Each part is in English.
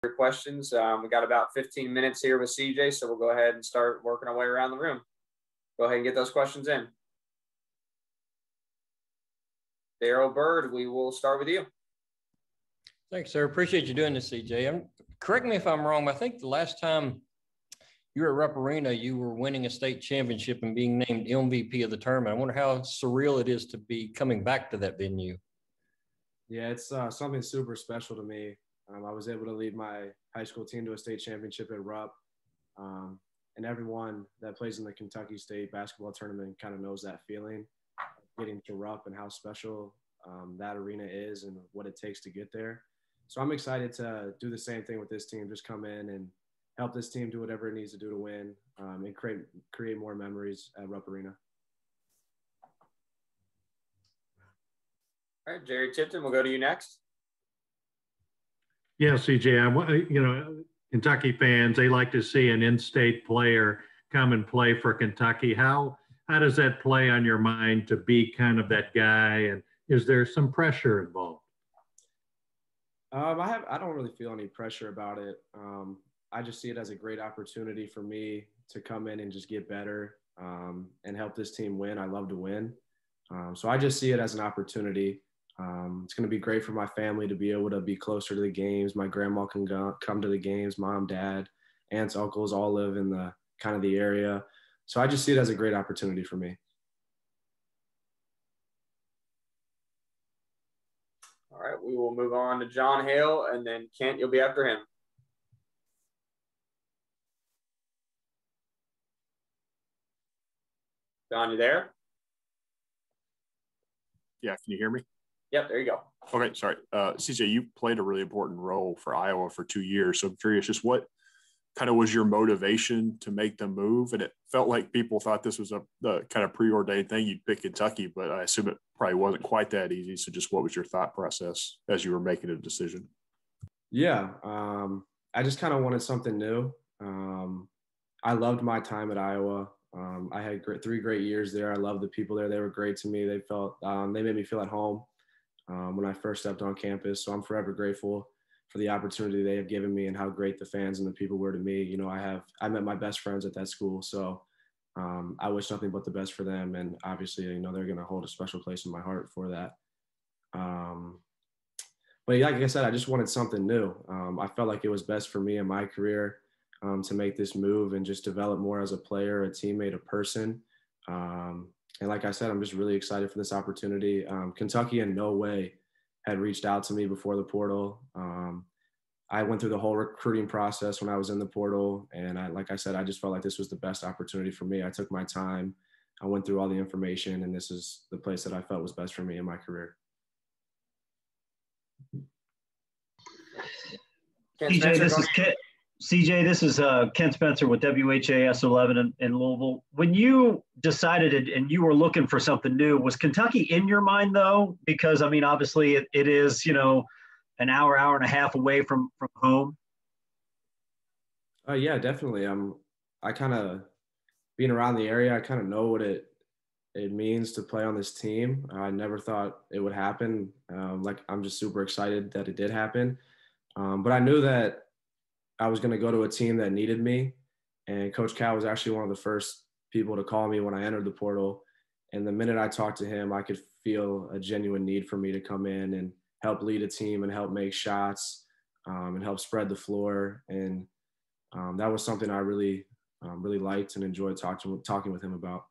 your questions. We got about 15 minutes here with CJ, so we'll go ahead and start working our way around the room. Go ahead and get those questions in. Daryl Bird, we will start with you. Thanks, sir. Appreciate you doing this, CJ. Correct me if I'm wrong, but I think the last time you were at Rupp Arena, you were winning a state championship and being named MVP of the tournament. I wonder how surreal it is to be coming back to that venue. Yeah, it's something super special to me. I was able to lead my high school team to a state championship at Rupp. And everyone that plays in the Kentucky State basketball tournament kind of knows that feeling, getting to Rupp and how special that arena is and what it takes to get there. So I'm excited to do the same thing with this team, just come in and help this team do whatever it needs to do to win and create more memories at Rupp Arena. All right, Jerry Tipton, we'll go to you next. Yeah, CJ, Kentucky fans, they like to see an in-state player come and play for Kentucky. How does that play on your mind to be kind of that guy? And is there some pressure involved? I don't really feel any pressure about it. I just see it as a great opportunity for me to come in and just get better and help this team win. I love to win. So I just see it as an opportunity. It's going to be great for my family to be able to be closer to the games. My grandma can come to the games. Mom, dad, aunts, uncles all live in the kind of the area. So I just see it as a great opportunity for me. All right, we will move on to John Hale, and then Kent, you'll be after him. John, you there? Yeah, can you hear me? Yep, there you go. Okay, sorry. CJ, you played a really important role for Iowa for 2 years. So I'm curious, just what kind of was your motivation to make the move? And it felt like people thought this was the kind of preordained thing. You'd pick Kentucky, but I assume it probably wasn't quite that easy. So just what was your thought process as you were making a decision? Yeah, I just kind of wanted something new. I loved my time at Iowa. I had 3 great years there. I loved the people there. They were great to me. They made me feel at home when I first stepped on campus. So I'm forever grateful for the opportunity they have given me and how great the fans and the people were to me. I met my best friends at that school. So I wish nothing but the best for them. And obviously, they're going to hold a special place in my heart for that. But like I said, I just wanted something new. I felt like it was best for me in my career to make this move and just develop more as a player, a teammate, a person. And like I said, I'm just really excited for this opportunity. Kentucky in no way had reached out to me before the portal. I went through the whole recruiting process when I was in the portal. And like I said, I just felt like this was the best opportunity for me. I took my time. I went through all the information, and this is the place that I felt was best for me in my career. CJ, this is Ken Spencer with WHAS 11 in Louisville. When you decided and you were looking for something new, was Kentucky in your mind though? Because obviously it is, an hour and a half away from home. Yeah, definitely. I kind of being around the area, I kind of know what it means to play on this team. I never thought it would happen. I'm just super excited that it did happen. But I knew that I was going to go to a team that needed me. And Coach Cal was actually one of the first people to call me when I entered the portal. And the minute I talked to him, I could feel a genuine need for me to come in and help lead a team and help make shots and help spread the floor. And that was something I really liked and enjoyed talking with him about.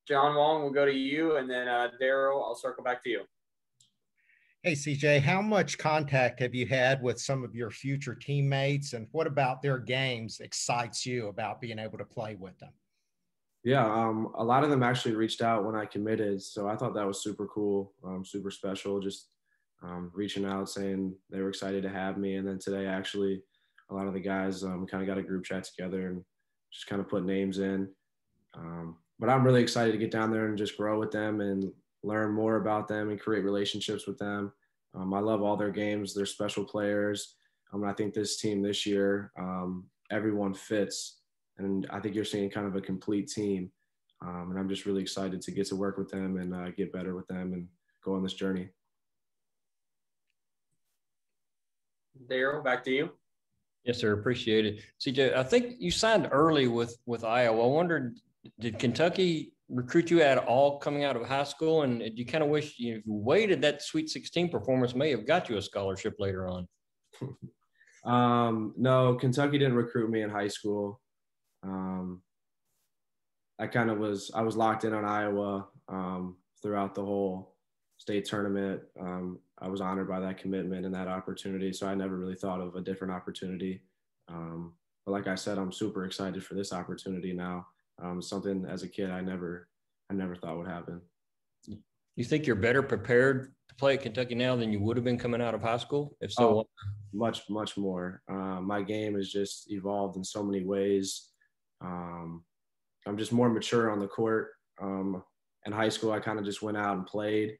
John Wong, we'll go to you, and then Daryl, I'll circle back to you. Hey, CJ, how much contact have you had with some of your future teammates, and what about their games excites you about being able to play with them? Yeah, a lot of them actually reached out when I committed, so I thought that was super cool, super special, just reaching out saying they were excited to have me. And then today, actually, a lot of the guys kind of got a group chat together and just kind of put names in. But I'm really excited to get down there and just grow with them and learn more about them and create relationships with them. I love all their games. They're special players. I think this team this year, everyone fits. And I think you're seeing kind of a complete team. And I'm just really excited to get to work with them and get better with them and go on this journey. Daryl, back to you. Yes, sir. Appreciate it. CJ, I think you signed early with Iowa. I wondered, did Kentucky recruit you at all coming out of high school? And do you kind of wish if you waited, that Sweet 16 performance may have got you a scholarship later on? No, Kentucky didn't recruit me in high school. I was locked in on Iowa throughout the whole state tournament. I was honored by that commitment and that opportunity. So I never really thought of a different opportunity. But like I said, I'm super excited for this opportunity now. Something as a kid I never thought would happen. You think you're better prepared to play at Kentucky now than you would have been coming out of high school? If so, much more. My game has just evolved in so many ways. I'm just more mature on the court. In high school, I kind of just went out and played.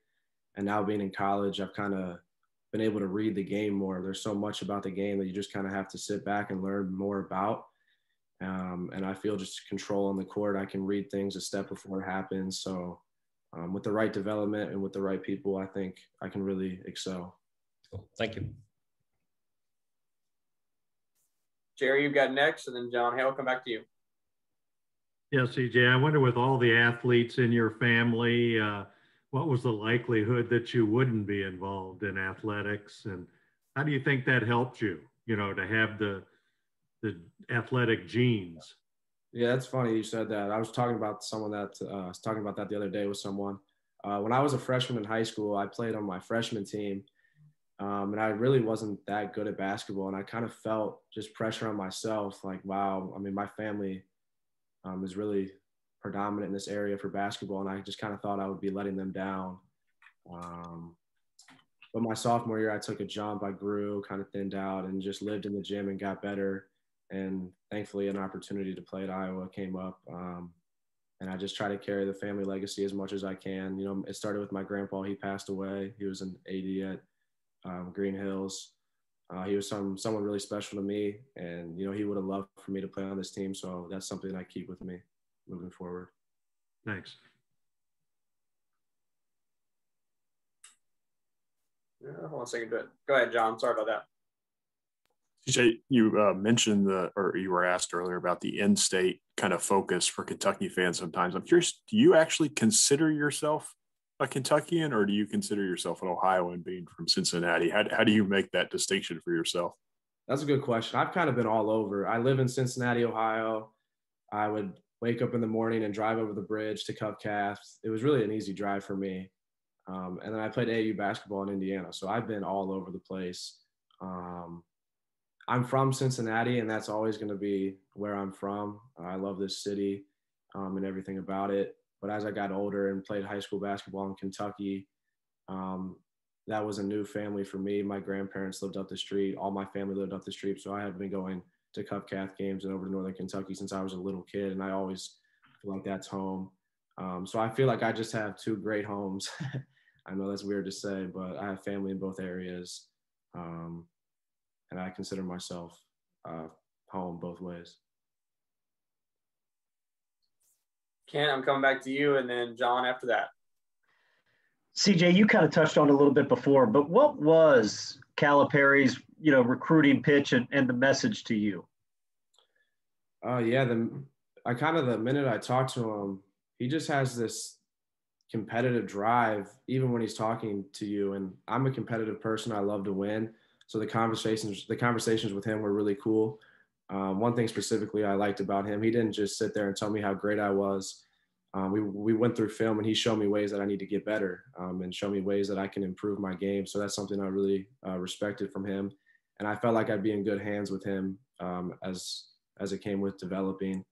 And now being in college, I've kind of been able to read the game more. There's so much about the game that you just kind of have to sit back and learn more about. And I feel just control on the court. I can read things a step before it happens. So with the right development and with the right people, I think I can really excel. Cool. Thank you. Jerry, you've got next, and then John Hale, come back to you. Yeah, CJ, I wonder with all the athletes in your family, what was the likelihood that you wouldn't be involved in athletics? And how do you think that helped you, to have the athletic genes? Yeah, it's funny you said that. I was talking about that the other day with someone. When I was a freshman in high school, I played on my freshman team. And I really wasn't that good at basketball. And I kind of felt just pressure on myself. Like, wow, I mean, my family is really predominant in this area for basketball. And I just kind of thought I would be letting them down. But my sophomore year, I took a jump. I grew, kind of thinned out, and just lived in the gym and got better. And thankfully, an opportunity to play at Iowa came up. And I just try to carry the family legacy as much as I can. It started with my grandpa. He passed away. He was an AD at Green Hills. He was someone really special to me, and he would have loved for me to play on this team. So that's something I keep with me moving forward. Thanks. Hold on a second. Go ahead, John. Sorry about that. CJ, you mentioned you were asked earlier about the in-state kind of focus for Kentucky fans sometimes. I'm curious, do you actually consider yourself a Kentuckian, or do you consider yourself an Ohioan being from Cincinnati? How do you make that distinction for yourself? That's a good question. I've kind of been all over. I live in Cincinnati, Ohio. I would wake up in the morning and drive over the bridge to Cupcake. It was really an easy drive for me. And then I played AAU basketball in Indiana. So I've been all over the place. I'm from Cincinnati, and that's always going to be where I'm from. I love this city and everything about it. But as I got older and played high school basketball in Kentucky, that was a new family for me. My grandparents lived up the street. All my family lived up the street. So I had been going to Cupcake games and over to Northern Kentucky since I was a little kid. And I always feel like that's home. So I feel like I just have two great homes. I know that's weird to say, but I have family in both areas. And I consider myself home both ways. Ken, I'm coming back to you, and then John after that. CJ, you kind of touched on it a little bit before, but what was Calipari's, recruiting pitch and the message to you? The minute I talked to him, he just has this competitive drive, even when he's talking to you. And I'm a competitive person. I love to win. So the conversations with him were really cool. One thing specifically I liked about him, he didn't just sit there and tell me how great I was. We went through film, and he showed me ways that I need to get better and show me ways that I can improve my game. So that's something I really respected from him. And I felt like I'd be in good hands with him as it came with developing.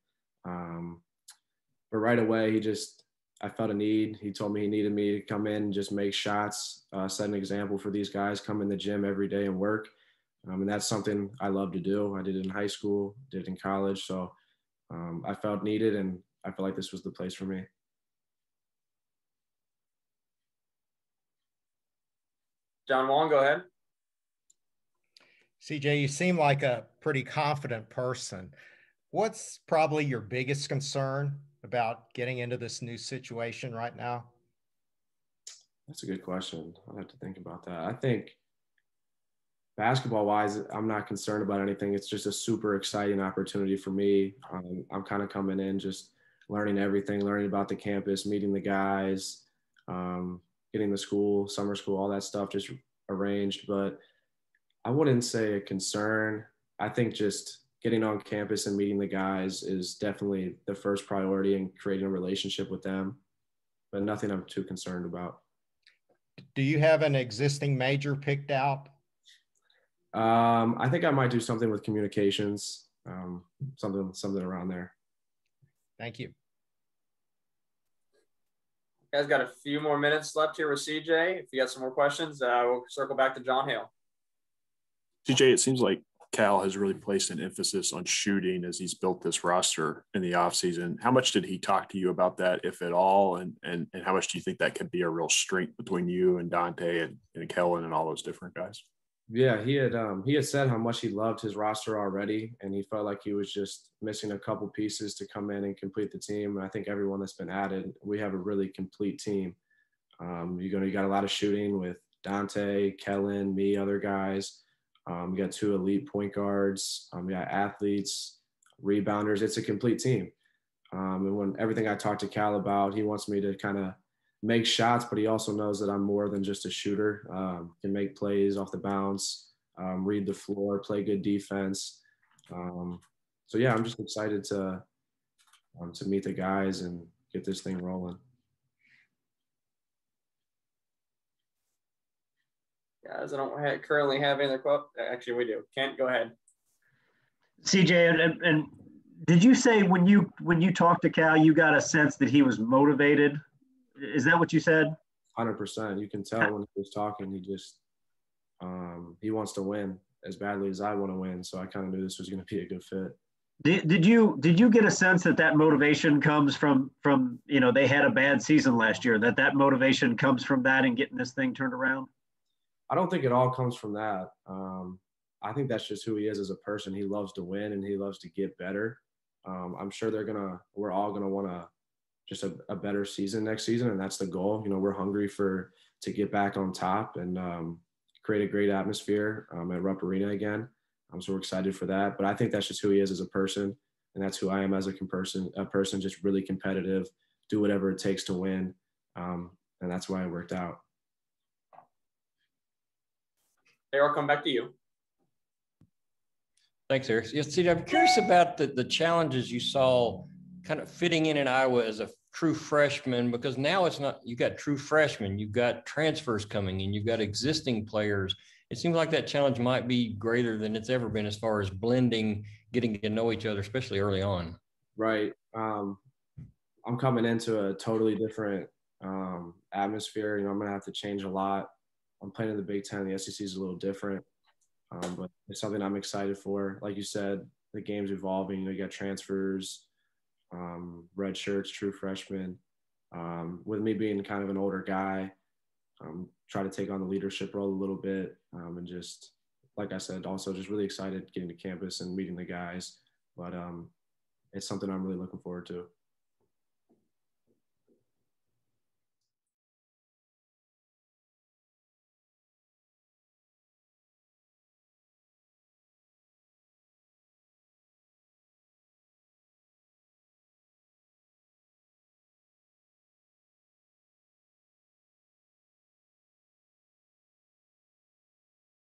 But right away, I felt a need. He told me he needed me to come in and just make shots, set an example for these guys, come in the gym every day and work. And that's something I love to do. I did it in high school, did it in college. So I felt needed, and I felt like this was the place for me. John Wong, go ahead. CJ, you seem like a pretty confident person. What's probably your biggest concern about getting into this new situation right now? That's a good question. I'll have to think about that. I think Basketball wise, I'm not concerned about anything. It's just a super exciting opportunity for me. I'm kind of coming in just learning everything, learning about the campus, meeting the guys, getting the school, summer school, all that stuff just arranged. But I wouldn't say a concern. I think just getting on campus and meeting the guys is definitely the first priority, and creating a relationship with them, but nothing I'm too concerned about. Do you have an existing major picked out? I think I might do something with communications, something around there. Thank you. You guys got a few more minutes left here with CJ. If you got some more questions, we'll circle back to John Hale. CJ, it seems like Cal has really placed an emphasis on shooting as he's built this roster in the offseason. How much did he talk to you about that, if at all? And how much do you think that could be a real strength between you and Dante and Kellen and all those different guys? Yeah, he had said how much he loved his roster already, and he felt like he was just missing a couple pieces to come in and complete the team. And I think everyone that's been added, we have a really complete team. You got a lot of shooting with Dante, Kellen, me, other guys. We got 2 elite point guards. We got athletes, rebounders. It's a complete team. And when everything I talked to Cal about, he wants me to kind of make shots, but he also knows that I'm more than just a shooter. Can make plays off the bounce, read the floor, play good defense. So yeah, I'm just excited to meet the guys and get this thing rolling. Guys, I don't currently have any other quote. Actually, we do. Kent, go ahead. CJ, and did you say when you talked to Cal, you got a sense that he was motivated? Is that what you said? 100%. You can tell when he was talking. He just he wants to win as badly as I want to win. So I kind of knew this was going to be a good fit. Did you get a sense that motivation comes from they had a bad season last year, that motivation comes from that and getting this thing turned around? I don't think it all comes from that. I think that's just who he is as a person. He loves to win and he loves to get better. I'm sure we're all gonna want just a better season next season, and that's the goal. We're hungry to get back on top and create a great atmosphere at Rupp Arena again. So we're excited for that. But I think that's just who he is as a person, and that's who I am as a person, just really competitive, do whatever it takes to win, and that's why it worked out. I'll come back to you. Thanks, Eric. Yes, CJ, I'm curious about the challenges you saw kind of fitting in Iowa as a true freshman, because now it's not, you got true freshmen, you've got transfers coming in, you've got existing players. It seems like that challenge might be greater than it's ever been as far as blending, getting to know each other, especially early on. Right. I'm coming into a totally different atmosphere. I'm going to have to change a lot. I'm playing in the Big Ten. The SEC is a little different, but it's something I'm excited for. Like you said, the game's evolving. You got transfers, red shirts, true freshmen. With me being kind of an older guy, try to take on the leadership role a little bit, and just, like I said, also just really excited getting to campus and meeting the guys. But it's something I'm really looking forward to.